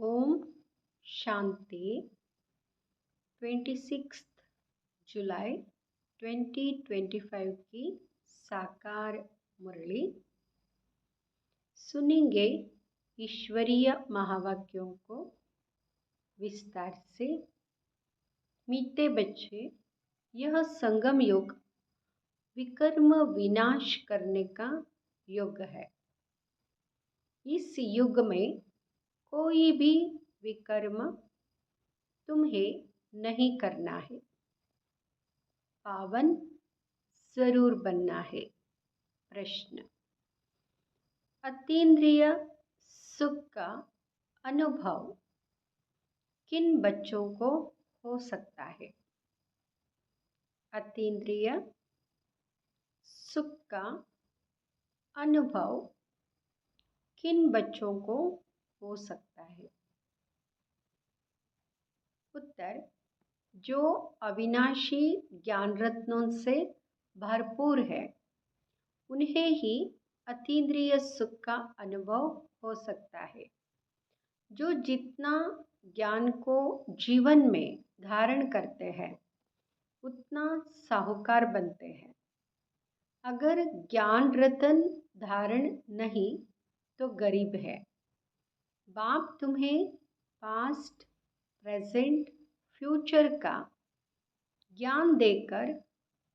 ओम शांति 26 जुलाई 2025 की साकार मुरली। सुनेंगे ईश्वरीय महावाक्यों को विस्तार से। मीठे बच्चे, यह संगम युग विकर्म विनाश करने का युग है। इस युग में कोई भी विकर्म तुम्हें नहीं करना है, पावन जरूर बनना है। प्रश्न: अतीन्द्रिय सुख का अनुभव किन बच्चों को हो सकता है? अतीन्द्रिय सुख का अनुभव किन बच्चों को हो सकता है? उत्तर: जो अविनाशी ज्ञान रत्नों से भरपूर है, उन्हें ही अतीन्द्रिय सुख का अनुभव हो सकता है। जो जितना ज्ञान को जीवन में धारण करते हैं, उतना साहूकार बनते हैं। अगर ज्ञान रतन धारण नहीं तो गरीब है। बाप तुम्हें पास्ट, प्रेजेंट, फ्यूचर का ज्ञान देकर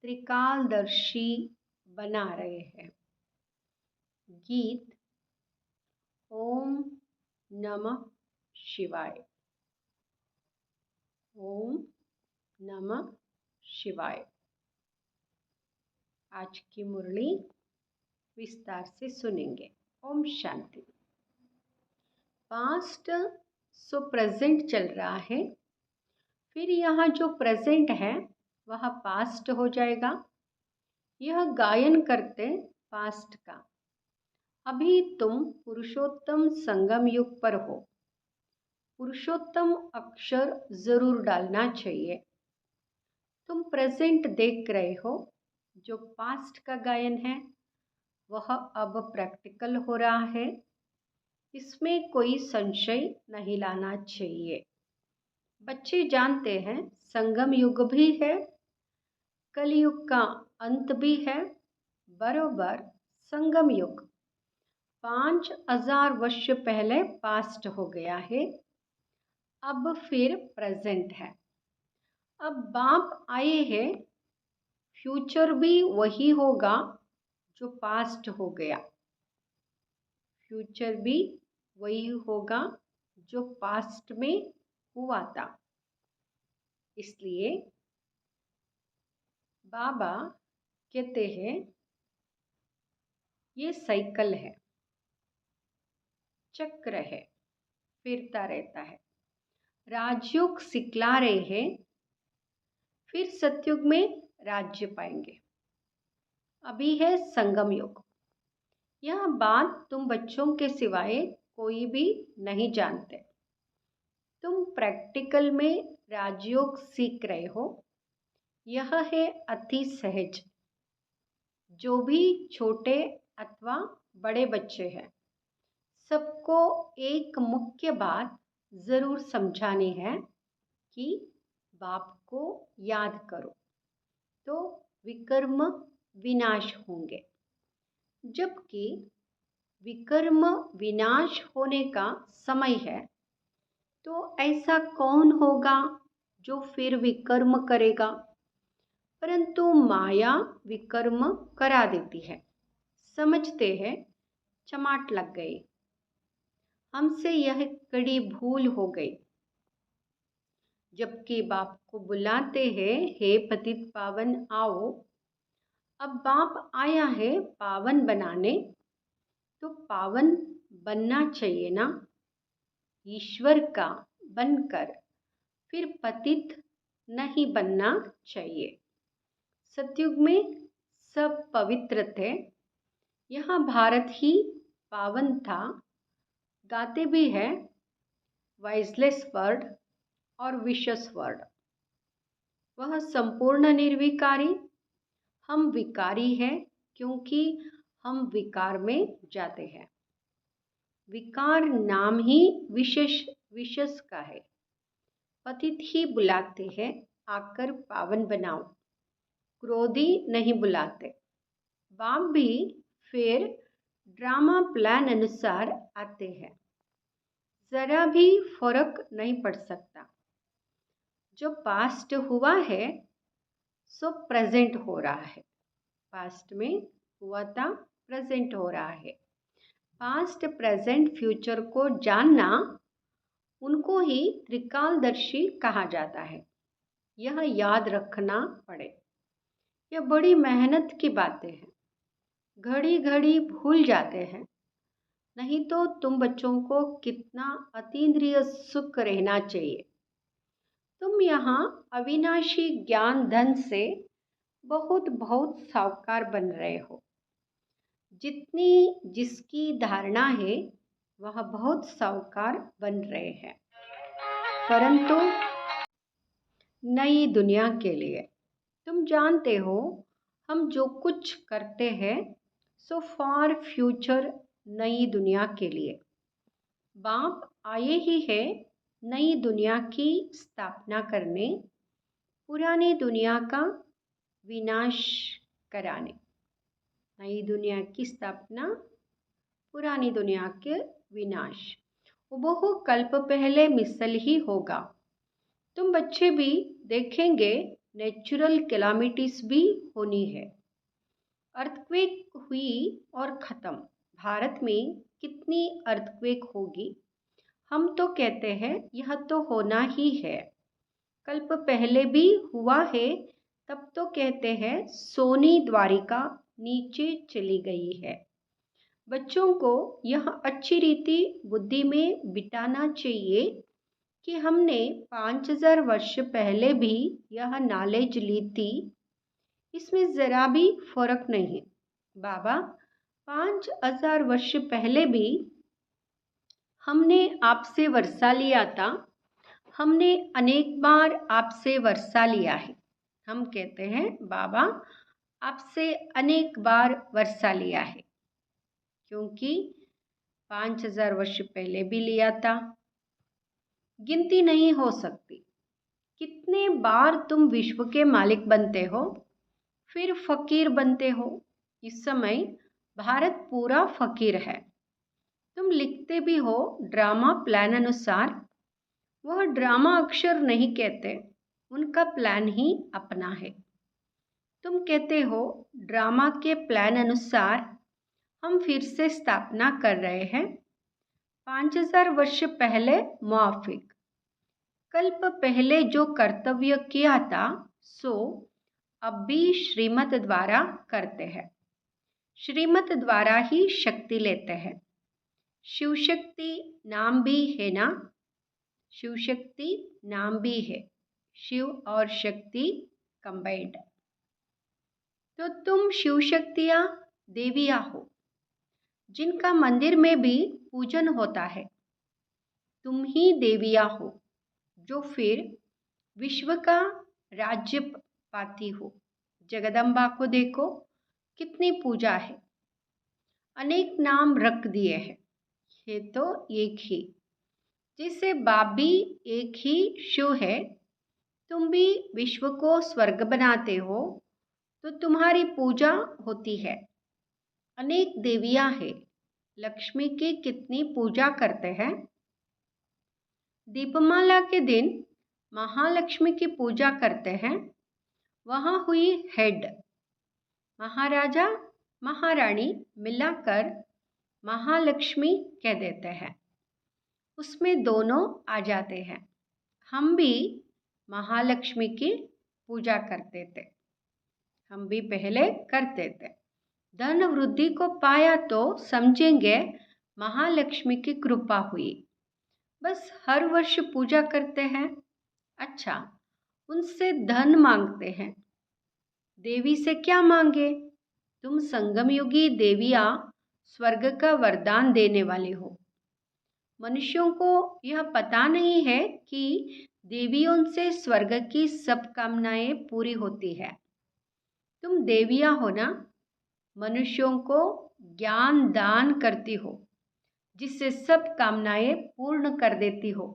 त्रिकालदर्शी बना रहे हैं। गीत ओम नमः शिवाय। ओम नमः शिवाय। आज की मुरली विस्तार से सुनेंगे। Om Shanti. Past so present चल रहा है, फिर यहाँ जो प्रेजेंट है वह पास्ट हो जाएगा। यह गायन करते पास्ट का। अभी तुम पुरुषोत्तम संगम युग पर हो। पुरुषोत्तम अक्षर जरूर डालना चाहिए। तुम प्रेजेंट देख रहे हो, जो पास्ट का गायन है वह अब प्रैक्टिकल हो रहा है। इसमें कोई संशय नहीं लाना चाहिए। बच्चे जानते हैं संगम युग भी है, कलयुग का अंत भी है। बरोबर संगम युग 5000 वर्ष पहले पास्ट हो गया है, अब फिर प्रेजेंट है। अब बाप आए हैं, फ्यूचर भी वही होगा जो पास्ट हो गया। फ्यूचर भी वही होगा जो पास्ट में हुआ था। इसलिए बाबा कहते हैं ये साइकिल है, चक्र है, फिरता रहता है। राजयोग सिखला रहे हैं, फिर सतयुग में राज्य पाएंगे। अभी है संगम युग। यह बात तुम बच्चों के सिवाय कोई भी नहीं जानते। तुम प्रैक्टिकल में राजयोग सीख रहे हो। यह है अति सहज। जो भी छोटे अथवा बड़े बच्चे हैं, सबको एक मुख्य बात जरूर समझानी है कि बाप को याद करो तो विकर्म विनाश होंगे। जबकि विकर्म विनाश होने का समय है, तो ऐसा कौन होगा जो फिर विकर्म करेगा? परंतु माया विकर्म करा देती है। समझते हैं चमाट लग गई, हमसे यह कड़ी भूल हो गई। जबकि बाप को बुलाते हैं, हे पतित पावन आओ। अब बाप आया है पावन बनाने, तो पावन बनना चाहिए ना, ईश्वर का बनकर। फिर पतित नहीं बनना चाहिए। सतयुग में सब पवित्र थे। यहाँ भारत ही पावन था। गाते भी है वाइजलेस वर्ड और विशस वर्ड। वह संपूर्ण निर्विकारी। हम विकारी हैं क्योंकि हम विकार में जाते हैं। विकार नाम ही विशस का है। अतिथि बुलाते हैं, आकर पावन बनाओ। क्रोधी नहीं बुलाते। बाप भी फिर ड्रामा प्लान अनुसार आते हैं। ज़रा भी फर्क नहीं पड़ सकता। जो पास्ट हुआ है सो प्रेजेंट हो रहा है। पास्ट में हुआ था, प्रेजेंट हो रहा है। पास्ट, प्रेजेंट, फ्यूचर को जानना, उनको ही त्रिकालदर्शी कहा जाता है। यह याद रखना पड़े। यह बड़ी मेहनत की बातें हैं। घड़ी घड़ी भूल जाते हैं। नहीं तो तुम बच्चों को कितना अतीन्द्रिय सुख रहना चाहिए। तुम यहाँ अविनाशी ज्ञान धन से बहुत बहुत साहूकार बन रहे हो। जितनी जिसकी धारणा है वह बहुत साहूकार बन रहे हैं, परंतु नई दुनिया के लिए। तुम जानते हो हम जो कुछ करते हैं सो फॉर फ्यूचर, नई दुनिया के लिए। बाप आए ही है नई दुनिया की स्थापना करने, पुरानी दुनिया का विनाश कराने। नई दुनिया की स्थापना, पुरानी दुनिया के विनाश। बहु कल्प पहले मिसल ही होगा। तुम बच्चे भी देखेंगे नेचुरल कैलामिटीज भी होनी है। अर्थक्वेक हुई और ख़त्म। भारत में कितनी अर्थक्वेक होगी? हम तो कहते हैं यह तो होना ही है। कल्प पहले भी हुआ है, तब तो कहते हैं सोनी द्वारिका नीचे चली गई है। बच्चों को यह अच्छी रीति बुद्धि में बिठाना चाहिए कि हमने 5000 वर्ष पहले भी यह नॉलेज ली थी। इसमें ज़रा भी फर्क नहीं। बाबा 5000 वर्ष पहले भी हमने आपसे वर्षा लिया था। हमने अनेक बार आपसे वर्षा लिया है। हम कहते हैं बाबा आपसे अनेक बार वर्षा लिया है, क्योंकि 5000 वर्ष पहले भी लिया था। गिनती नहीं हो सकती। कितने बार तुम विश्व के मालिक बनते हो, फिर फकीर बनते हो। इस समय भारत पूरा फकीर है। तुम लिखते भी हो ड्रामा प्लान अनुसार। वह ड्रामा अक्षर नहीं कहते, उनका प्लान ही अपना है। तुम कहते हो ड्रामा के प्लान अनुसार हम फिर से स्थापना कर रहे हैं। 5000 वर्ष पहले मुआफिक। कल्प पहले जो कर्तव्य किया था सो अब भी श्रीमत द्वारा करते हैं। श्रीमत द्वारा ही शक्ति लेते हैं। शिव शक्ति नाम भी है ना? शिव शक्ति नाम भी है। शिव और शक्ति कंबाइंड। तो तुम शिव शक्तियाँ देवियाँ हो, जिनका मंदिर में भी पूजन होता है। तुम ही देवियाँ हो जो फिर विश्व का राज्य पाती हो। जगदम्बा को देखो कितनी पूजा है। अनेक नाम रख दिए हैं। ये तो एक ही। जैसे बाप भी एक ही शिव है, तुम भी विश्व को स्वर्ग बनाते हो, तो तुम्हारी पूजा होती है। अनेक देवियाँ हैं। लक्ष्मी की कितनी पूजा करते हैं। दीपमाला के दिन महालक्ष्मी की पूजा करते हैं। वहाँ हुई हेड। महाराजा महारानी मिलाकर महालक्ष्मी कह देते हैं। उसमें दोनों आ जाते हैं। हम भी महालक्ष्मी की पूजा करते थे। हम भी पहले करते थे। धन वृद्धि को पाया तो समझेंगे महालक्ष्मी की कृपा हुई। बस हर वर्ष पूजा करते हैं। अच्छा, उनसे धन मांगते हैं। देवी से क्या मांगे? तुम संगम युगी देवियाँ स्वर्ग का वरदान देने वाले हो। मनुष्यों को यह पता नहीं है कि देवियों से स्वर्ग की सब कामनाएं पूरी होती है। तुम देवियाँ हो ना? मनुष्यों को ज्ञान दान करती हो, जिससे सब कामनाएं पूर्ण कर देती हो।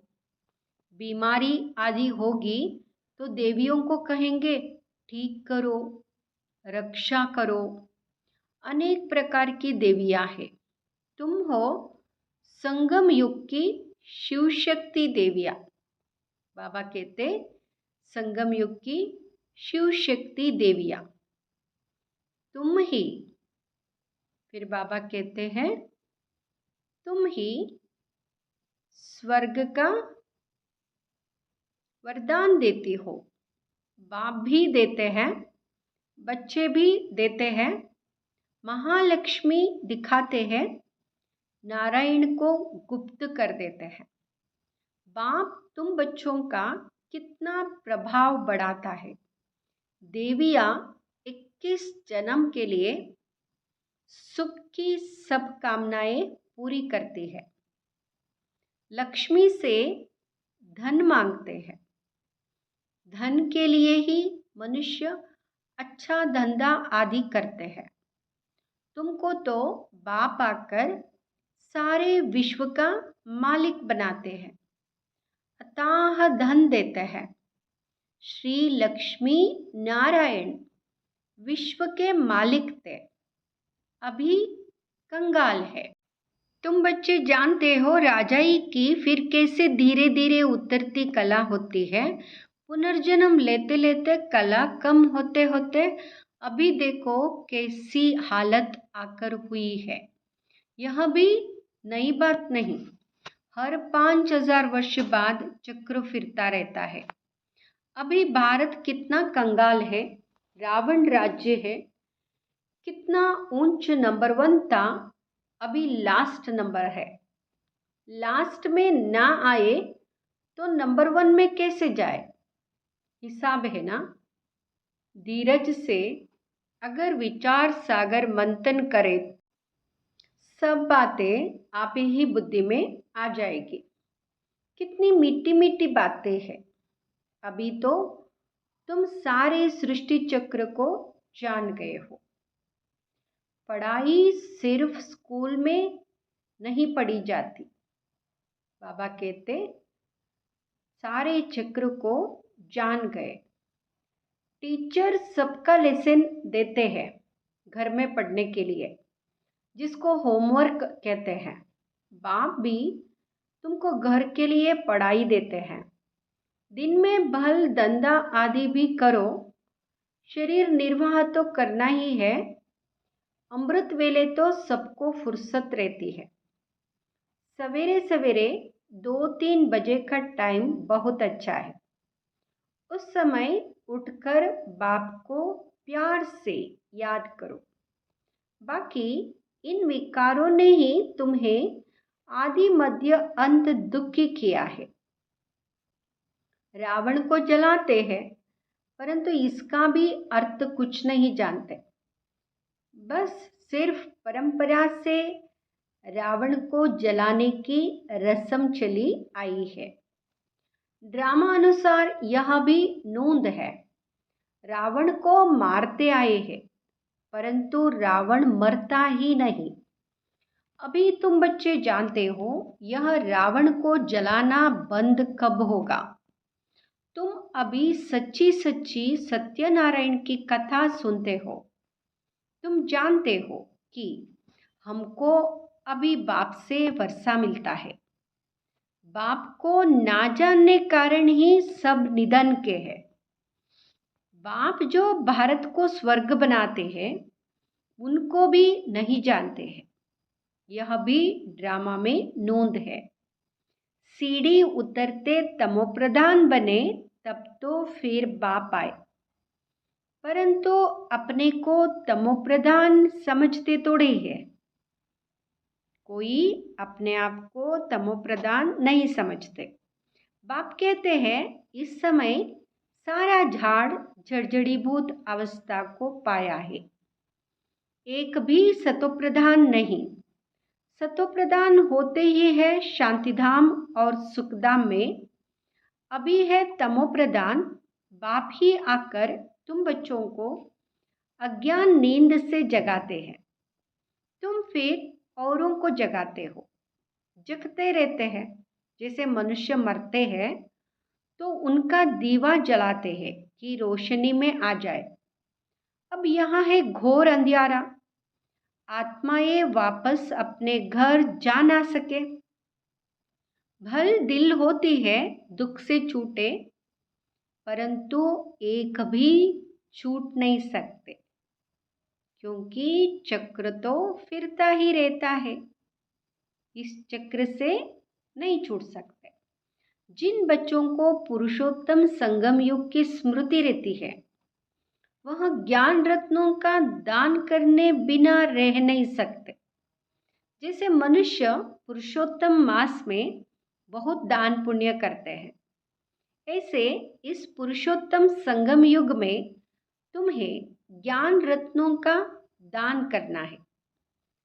बीमारी आदि होगी तो देवियों को कहेंगे ठीक करो, रक्षा करो। अनेक प्रकार की देवियां हैं। तुम हो संगम युग की शिव शक्ति देवियां। बाबा कहते संगम युग की शिव शक्ति देवियां तुम ही। फिर बाबा कहते हैं तुम ही स्वर्ग का वरदान देती हो। बाप भी देते हैं, बच्चे भी देते हैं, महालक्ष्मी दिखाते हैं, नारायण को गुप्त कर देते हैं। बाप तुम बच्चों का कितना प्रभाव बढ़ाता है। देवियां 21 जन्म के लिए सुख की सब कामनाएं पूरी करती है। लक्ष्मी से धन मांगते हैं। धन के लिए ही मनुष्य अच्छा धंधा आदि करते हैं। तुमको तो बाप आकर सारे विश्व का मालिक बनाते हैं, अथाह धन देते हैं। श्री लक्ष्मी नारायण विश्व के मालिक थे, अभी कंगाल है। तुम बच्चे जानते हो राजाई की फिर कैसे धीरे धीरे उतरती कला होती है। पुनर्जन्म लेते लेते कला कम होते होते अभी देखो कैसी हालत आकर हुई है। यह भी नई बात नहीं, हर 5000 वर्ष बाद चक्र फिरता रहता है। अभी भारत कितना कंगाल है, रावण राज्य है, कितना ऊंच नंबर 1 था, अभी लास्ट नंबर है। लास्ट में ना आए तो नंबर 1 में कैसे जाए? हिसाब है ना। धीरज से अगर विचार सागर मंथन करे सब बातें आप ही बुद्धि में आ जाएगी। कितनी मीठी मीठी बातें हैं। अभी तो तुम सारे सृष्टि चक्र को जान गए हो। पढ़ाई सिर्फ स्कूल में नहीं पढ़ी जाती। बाबा कहते सारे चक्र को जान गए। टीचर सबका लेसन देते हैं घर में पढ़ने के लिए, जिसको होमवर्क कहते हैं। बाप भी तुमको घर के लिए पढ़ाई देते हैं। दिन में भल धंधा आदि भी करो, शरीर निर्वाह तो करना ही है। अमृत वेले तो सबको फुर्सत रहती है। सवेरे सवेरे 2-3 बजे का टाइम बहुत अच्छा है। उस समय उठकर बाप को प्यार से याद करो। बाकी इन विकारों ने ही तुम्हें आदि मध्य अंत दुखी किया है। रावण को जलाते हैं परंतु इसका भी अर्थ कुछ नहीं जानते। बस सिर्फ परंपरा से रावण को जलाने की रस्म चली आई है। ड्रामा अनुसार यह भी नोंद है। रावण को मारते आए हैं परंतु रावण मरता ही नहीं। अभी तुम बच्चे जानते हो यह रावण को जलाना बंद कब होगा। तुम अभी सच्ची सच्ची सत्यनारायण की कथा सुनते हो। तुम जानते हो कि हमको अभी बाप से वर्षा मिलता है। बाप को ना जानने कारण ही सब निधन के हैं। बाप जो भारत को स्वर्ग बनाते हैं उनको भी नहीं जानते हैं। यह भी ड्रामा में नोंद है। सीढ़ी उतरते तमोप्रधान बने तब तो फिर बाप आए, परंतु अपने को तमोप्रधान समझते थोड़े है। कोई अपने आप को तमोप्रधान नहीं समझते। बाप कहते हैं इस समय सारा झाड़ जर्जरीभूत अवस्था को पाया है। एक भी सतोप्रधान नहीं। सतोप्रधान होते ही है शांतिधाम और सुखधाम में। अभी है तमोप्रधान। बाप ही आकर तुम बच्चों को अज्ञान नींद से जगाते हैं। तुम फिर औरों को जगाते हो। जगते रहते हैं। जैसे मनुष्य मरते हैं तो उनका दीवा जलाते हैं कि रोशनी में आ जाए। अब यहाँ है घोर अंधियारा, आत्माएं वापस अपने घर जा ना सके। भल दिल होती है दुख से छूटे, परंतु एक भी छूट नहीं सकते, क्योंकि चक्र तो फिरता ही रहता है। इस चक्र से नहीं छूट सकते। जिन बच्चों को पुरुषोत्तम संगम युग की स्मृति रहती है, वह ज्ञान रत्नों का दान करने बिना रह नहीं सकते। जैसे मनुष्य पुरुषोत्तम मास में बहुत दान पुण्य करते हैं, ऐसे इस पुरुषोत्तम संगम युग में तुम्हें ज्ञान रत्नों का दान करना है।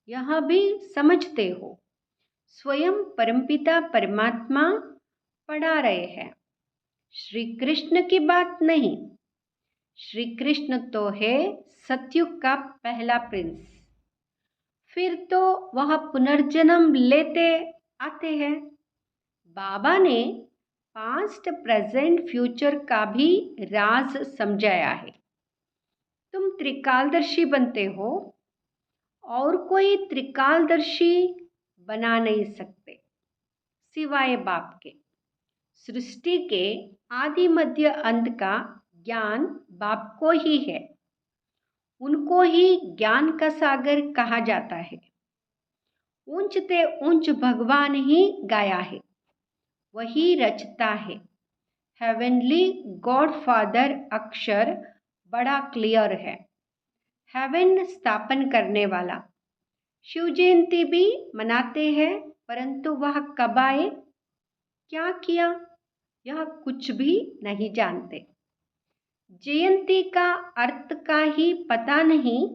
यह भी समझते हो, स्वयं परमपिता परमात्मा पढ़ा रहे हैं, श्री कृष्ण की बात नहीं। श्री कृष्ण तो है सतयुग का पहला प्रिंस, फिर तो वह पुनर्जन्म लेते आते हैं। बाबा ने पास्ट प्रेजेंट फ्यूचर का भी राज समझाया है। तुम त्रिकालदर्शी बनते हो, और कोई त्रिकालदर्शी बना नहीं सकते सिवाय बाप के। सृष्टि के आदि मध्य अंत का ज्ञान बाप को ही है। उनको ही ज्ञान का सागर कहा जाता है। ऊंच ते ऊंच भगवान ही गाया है, वही रचता है। हेवनली गॉड फादर अक्षर बड़ा क्लियर है, हेवन स्थापन करने वाला। शिव जयंती भी मनाते हैं, परंतु वह कब आए, क्या किया, यह कुछ भी नहीं जानते। जयंती का अर्थ का ही पता नहीं,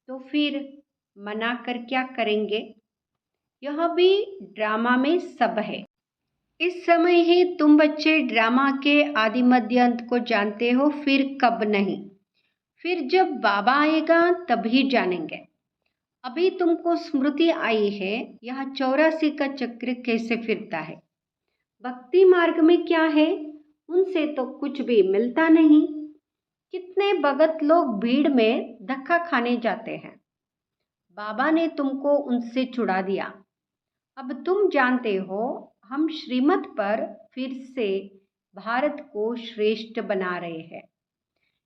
तो फिर मनाकर क्या करेंगे। यह भी ड्रामा में सब है। इस समय ही तुम बच्चे ड्रामा के आदि मध्य अंत को जानते हो, फिर कब नहीं। फिर जब बाबा आएगा तभी जानेंगे। अभी तुमको स्मृति आई है, यह 84 का चक्र कैसे फिरता है। भक्ति मार्ग में क्या है, उनसे तो कुछ भी मिलता नहीं। कितने भगत लोग भीड़ में धक्का खाने जाते हैं। बाबा ने तुमको उनसे छुड़ा दिया। अब तुम जानते हो, हम श्रीमत पर फिर से भारत को श्रेष्ठ बना रहे हैं।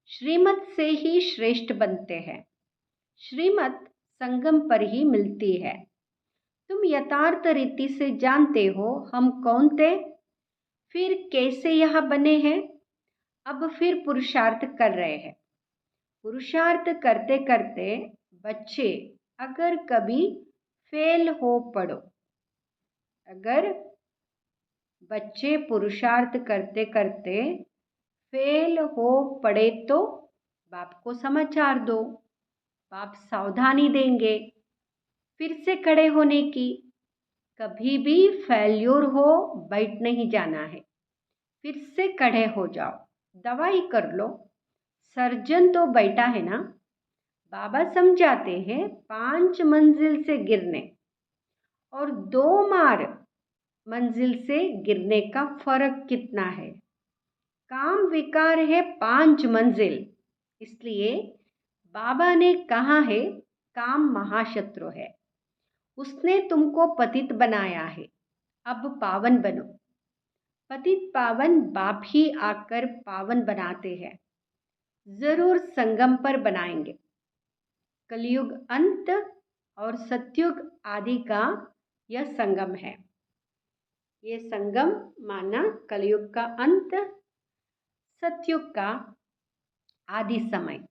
श्रीमत से ही श्रेष्ठ बनते हैं। श्रीमत संगम पर ही मिलती है। तुम यथार्थ रीति से जानते हो हम कौन थे, फिर कैसे यहाँ बने हैं। अब फिर पुरुषार्थ कर रहे हैं। पुरुषार्थ करते करते बच्चे अगर कभी फेल हो पड़ो, अगर बच्चे पुरुषार्थ करते करते फेल हो पड़े तो बाप को समाचार दो, बाप सावधानी देंगे फिर से खड़े होने की। कभी भी फेल्योर हो बैठ नहीं जाना है, फिर से खड़े हो जाओ, दवाई कर लो। सर्जन तो बैठा है ना। बाबा समझाते हैं 5 मंजिल से गिरने और 2 मार मंजिल से गिरने का फर्क कितना है। काम विकार है 5 मंजिल, इसलिए बाबा ने कहा है काम महाशत्रु है। उसने तुमको पतित बनाया है, अब पावन बनो। पतित पावन बाप ही आकर पावन बनाते हैं। जरूर संगम पर बनाएंगे। कलयुग अंत और सतयुग आदि का यह संगम है। ये संगम माना कलयुग का अंत, सतयुग का आदि समय।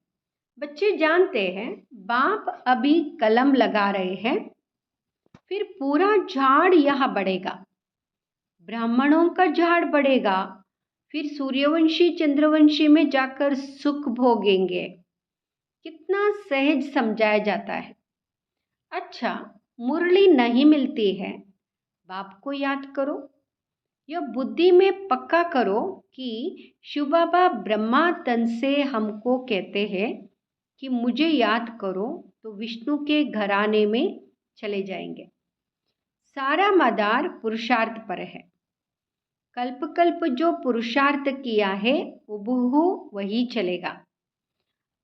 बच्चे जानते हैं बाप अभी कलम लगा रहे हैं, फिर पूरा झाड़ यहाँ बढ़ेगा। ब्राह्मणों का झाड़ बढ़ेगा, फिर सूर्यवंशी चंद्रवंशी में जाकर सुख भोगेंगे। कितना सहज समझाया जाता है। अच्छा, मुरली नहीं मिलती है, बाप को याद करो। यह बुद्धि में पक्का करो कि शिव बाबा ब्रह्मा तन से हमको कहते हैं कि मुझे याद करो, तो विष्णु के घराने में चले जाएंगे। सारा मदार पुरुषार्थ पर है। कल्प कल्प जो पुरुषार्थ किया है हुबहू वही चलेगा।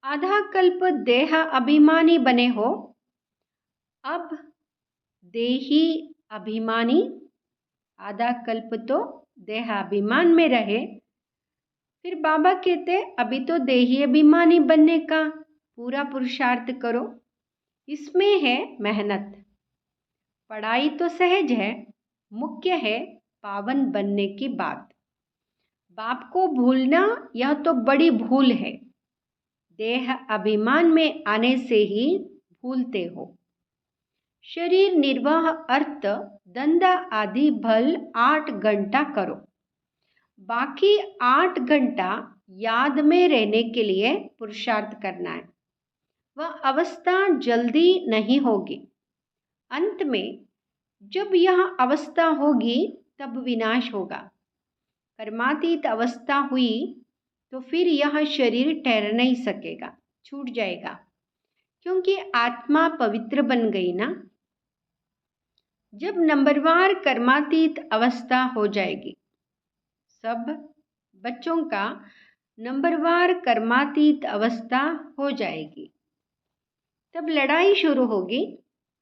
आधा कल्प देह अभिमानी बने हो, अब देही अभिमानी, आधा कल्प तो देहाभिमान में रहे। फिर बाबा कहते अभी तो देही अभिमानी बनने का पूरा पुरुषार्थ करो, इसमें है मेहनत। पढ़ाई तो सहज है, मुख्य है पावन बनने की बात। बाप को भूलना यह तो बड़ी भूल है, देह अभिमान में आने से ही भूलते हो। शरीर निर्वाह अर्थ धंधा आदि भल 8 घंटा करो, बाकी 8 घंटा याद में रहने के लिए पुरुषार्थ करना है। वह अवस्था जल्दी नहीं होगी, अंत में जब यह अवस्था होगी तब विनाश होगा। कर्मातीत अवस्था हुई तो फिर यह शरीर ठहर नहीं सकेगा, छूट जाएगा, क्योंकि आत्मा पवित्र बन गई ना। जब नंबरवार कर्मातीत अवस्था हो जाएगी, सब बच्चों का नंबरवार कर्मातीत अवस्था हो जाएगी, तब लड़ाई शुरू होगी,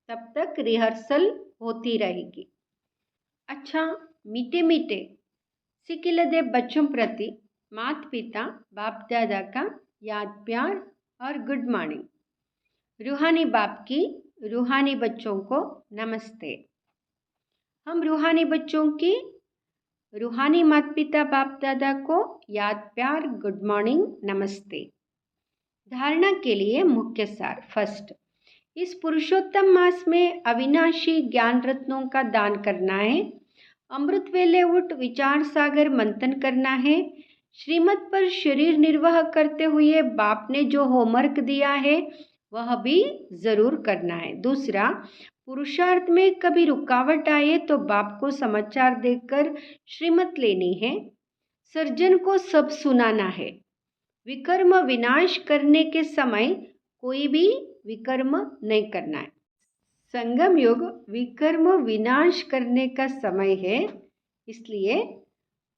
तब तक रिहर्सल होती रहेगी। अच्छा, मीठे मीठे सिकिलदे बच्चों प्रति माता पिता बाप दादा का याद प्यार और गुड मॉर्निंग। रूहानी बाप की रूहानी बच्चों को नमस्ते। हम रूहानी बच्चों की रूहानी माता पिता बाप दादा को याद प्यार गुड मॉर्निंग नमस्ते। धारणा के लिए मुख्य सार। फर्स्ट, इस पुरुषोत्तम मास में अविनाशी ज्ञान रत्नों का दान करना है। अमृत वेले उठ विचार सागर मंथन करना है। श्रीमत पर शरीर निर्वाह करते हुए बाप ने जो होमवर्क दिया है वह भी जरूर करना है। दूसरा, पुरुषार्थ में कभी रुकावट आए तो बाप को समाचार देकर श्रीमत लेनी है। सर्जन को सब सुनाना है। विकर्म विनाश करने के समय कोई भी विकर्म नहीं करना है। संगम युग विकर्म विनाश करने का समय है, इसलिए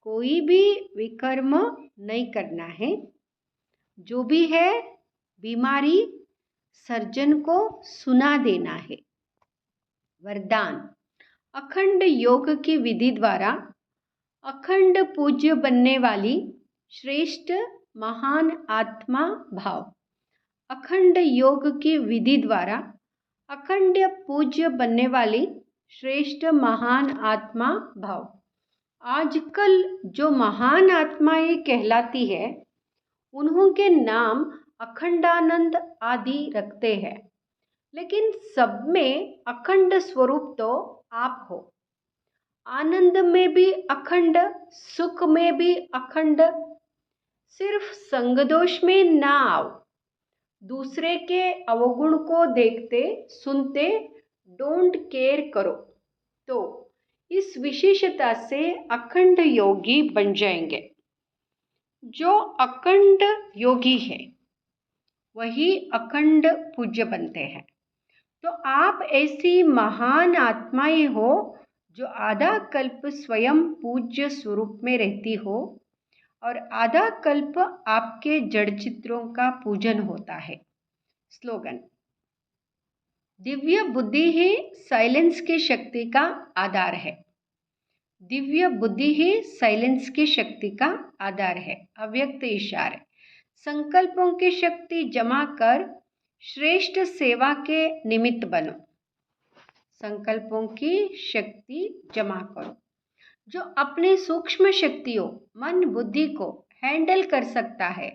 कोई भी विकर्म नहीं करना है। जो भी है बीमारी सर्जन को सुना देना है। वरदान, अखंड योग की विधि द्वारा अखंड पूज्य बनने वाली श्रेष्ठ महान आत्मा भाव। अखंड योग की विधि द्वारा अखंड पूज्य बनने वाली श्रेष्ठ महान आत्मा भाव। आजकल जो महान आत्माएं कहलाती है उन्हों के नाम अखंडानंद आदि रखते हैं, लेकिन सब में अखंड स्वरूप तो आप हो। आनंद में भी अखंड, सुख में भी अखंड। सिर्फ संगदोष में ना आओ। दूसरे के अवगुण को देखते सुनते डोंट केयर करो तो इस विशेषता से अखंड योगी बन जाएंगे। जो अखंड योगी है वही अखंड पूज्य बनते हैं। तो आप ऐसी महान आत्माएं हो जो आधा कल्प स्वयं पूज्य स्वरूप में रहती हो और आधा कल्प आपके जड़ चित्रों का पूजन होता है। स्लोगन, दिव्य बुद्धि ही साइलेंस की शक्ति का आधार है। दिव्य बुद्धि ही साइलेंस की शक्ति का आधार है। अव्यक्त इशारे, संकल्पों की शक्ति जमा कर श्रेष्ठ सेवा के निमित्त बनो। संकल्पों की शक्ति जमा करो। जो अपने सूक्ष्म शक्तियों मन बुद्धि को हैंडल कर सकता है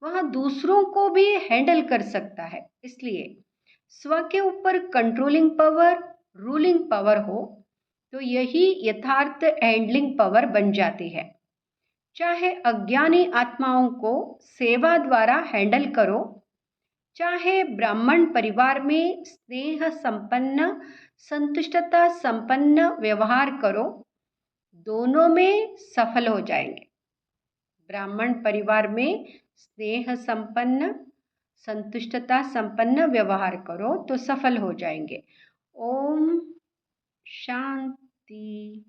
वह दूसरों को भी हैंडल कर सकता है। इसलिए स्व के ऊपर कंट्रोलिंग पावर, रूलिंग पावर हो तो यही यथार्थ हैंडलिंग पावर बन जाती है। चाहे अज्ञानी आत्माओं को सेवा द्वारा हैंडल करो, चाहे ब्राह्मण परिवार में स्नेह संपन्न संतुष्टता संपन्न व्यवहार करो, दोनों में सफल हो जाएंगे। ब्राह्मण परिवार में स्नेह संपन्न संतुष्टता संपन्न व्यवहार करो तो सफल हो जाएंगे। ओम शांति।